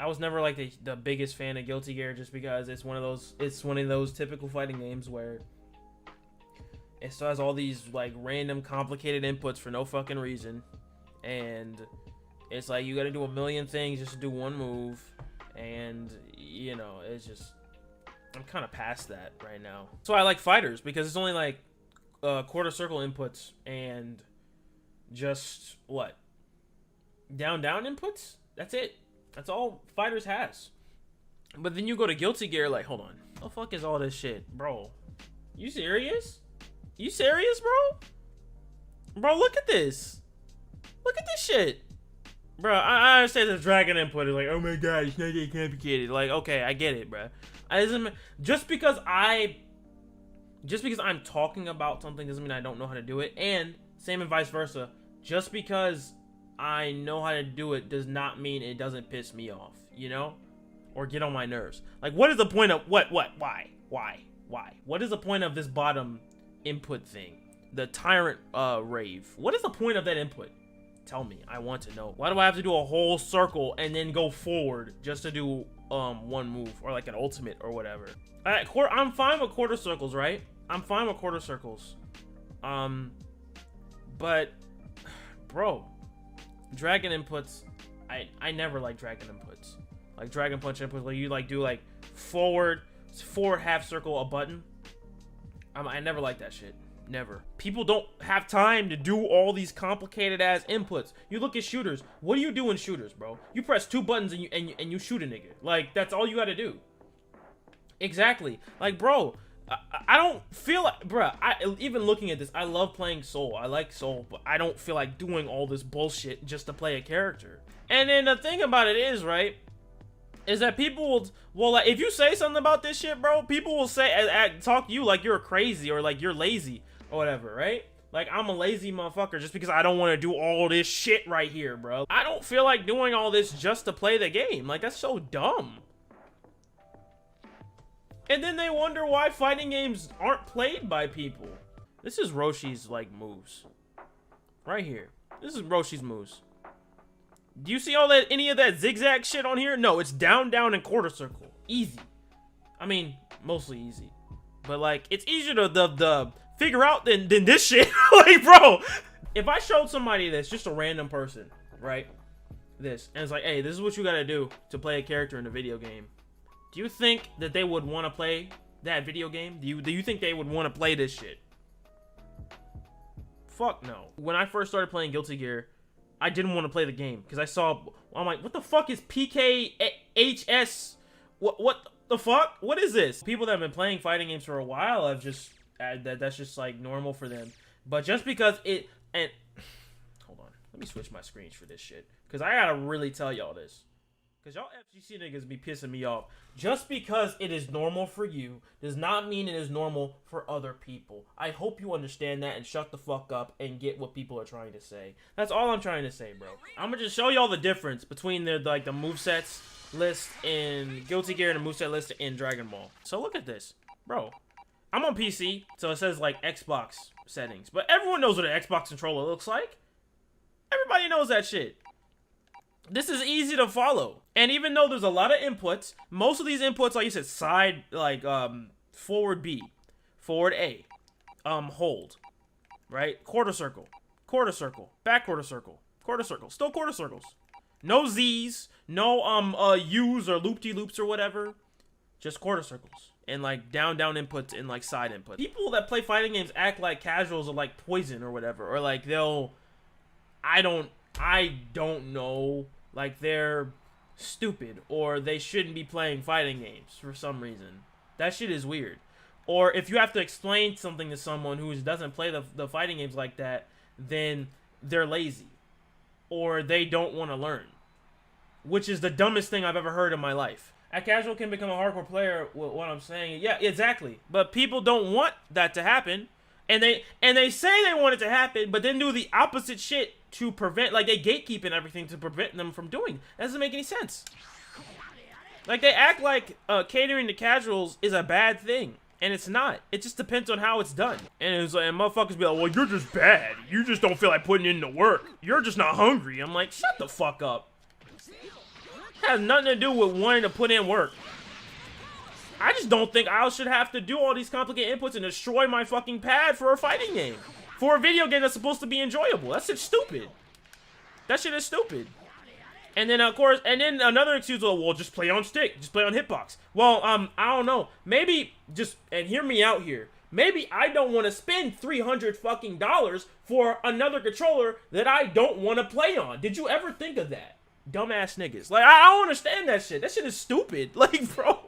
I was never like the biggest fan of Guilty Gear just because it's one of those typical fighting games where it still has all these like random complicated inputs for no fucking reason, and it's like you got to do a million things just to do one move, and you know, it's just, I'm kind of past that right now. So I like fighters because it's only like quarter circle inputs and just what, down inputs. That's it. That's all fighters has. But then you go to Guilty Gear, like, hold on, the fuck is all this shit, bro? You serious? You serious, bro? Bro, look at this. Look at this shit. Bro, I understand the dragon input is like, oh my god, it's not that complicated. Like, okay, I get it, bro. Just because I'm talking about something doesn't mean I don't know how to do it. And same and vice versa. Just because I know how to do it does not mean it doesn't piss me off, you know? Or get on my nerves. Like, what is the point of, why? What is the point of this bottom input thing? The tyrant rave. What is the point of that input? Tell me, I want to know. Why do I have to do a whole circle and then go forward just to do one move or like an ultimate or whatever? I'm fine with quarter circles, right? I'm fine with quarter circles. But bro, dragon inputs, I never like dragon inputs. Like dragon punch inputs, like you like do like forward half circle a button. I never like that shit. Never. People don't have time to do all these complicated ass inputs. You look at shooters. What do you do in shooters, bro? You press 2 buttons and you shoot a nigga. Like, that's all you gotta do. Exactly. Like, bro, I don't feel like, bro, even looking at this, I love playing Soul. I like Soul, but I don't feel like doing all this bullshit just to play a character. And then the thing about it is, right, is that people will like, if you say something about this shit, bro, people will say, talk to you like you're crazy or like you're lazy or whatever, right? Like, I'm a lazy motherfucker just because I don't want to do all this shit right here, bro. I don't feel like doing all this just to play the game. Like, that's so dumb. And then they wonder why fighting games aren't played by people. This is Roshi's, like, moves. Right here. This is Roshi's moves. Do you see all that, any of that zigzag shit on here? No, it's down, and quarter circle. Easy. I mean, mostly easy. But, like, it's easier to figure out than this shit. Like, bro, if I showed somebody this, just a random person, right? This, and it's like, hey, this is what you gotta do to play a character in a video game. Do you think that they would want to play that video game? Do you think they would want to play this shit? Fuck no. When I first started playing Guilty Gear, I didn't want to play the game because I'm like, what the fuck is PKHS? What the fuck? What is this? People that have been playing fighting games for a while have just that's just like normal for them. But just because hold on, let me switch my screens for this shit because I gotta really tell y'all this. Because y'all FGC niggas be pissing me off. Just because it is normal for you does not mean it is normal for other people. I hope you understand that and shut the fuck up and get what people are trying to say. That's all I'm trying to say, bro. I'm gonna just show y'all the difference between the movesets list in Guilty Gear and the moveset list in Dragon Ball. So look at this. Bro, I'm on PC, so it says like Xbox settings. But everyone knows what an Xbox controller looks like. Everybody knows that shit. This is easy to follow. And even though there's a lot of inputs, most of these inputs, like you said, side, like, forward B, forward A, hold, right? Quarter circle, back quarter circle, still quarter circles. No Z's, no, U's or loop-de-loops or whatever. Just quarter circles. And, like, down inputs and, like, side inputs. People that play fighting games act like casuals are, like, poison or whatever. Or, like, I don't know. Like, they're stupid, or they shouldn't be playing fighting games for some reason. That shit is weird. Or if you have to explain something to someone who doesn't play the fighting games like that, then they're lazy. Or they don't want to learn. Which is the dumbest thing I've ever heard in my life. A casual can become a hardcore player with what I'm saying. Yeah, exactly. But people don't want that to happen. And they say they want it to happen, but then do the opposite shit to prevent, like, they gatekeep and everything to prevent them from doing. That doesn't make any sense. Like, they act like catering to casuals is a bad thing, and it's not. It just depends on how it's done. And it's like, and motherfuckers be like, well, you're just bad. You just don't feel like putting in the work. You're just not hungry. I'm like, shut the fuck up. Has nothing to do with wanting to put in work. I just don't think I should have to do all these complicated inputs and destroy my fucking pad for a fighting game. For a video game that's supposed to be enjoyable. That shit's stupid. That shit is stupid. And then, of course, and then another excuse, well, just play on stick. Just play on hitbox. Well, I don't know. Maybe just, and hear me out here. Maybe I don't want to spend $300 fucking for another controller that I don't want to play on. Did you ever think of that? Dumbass niggas. Like, I don't understand that shit. That shit is stupid. Like, bro.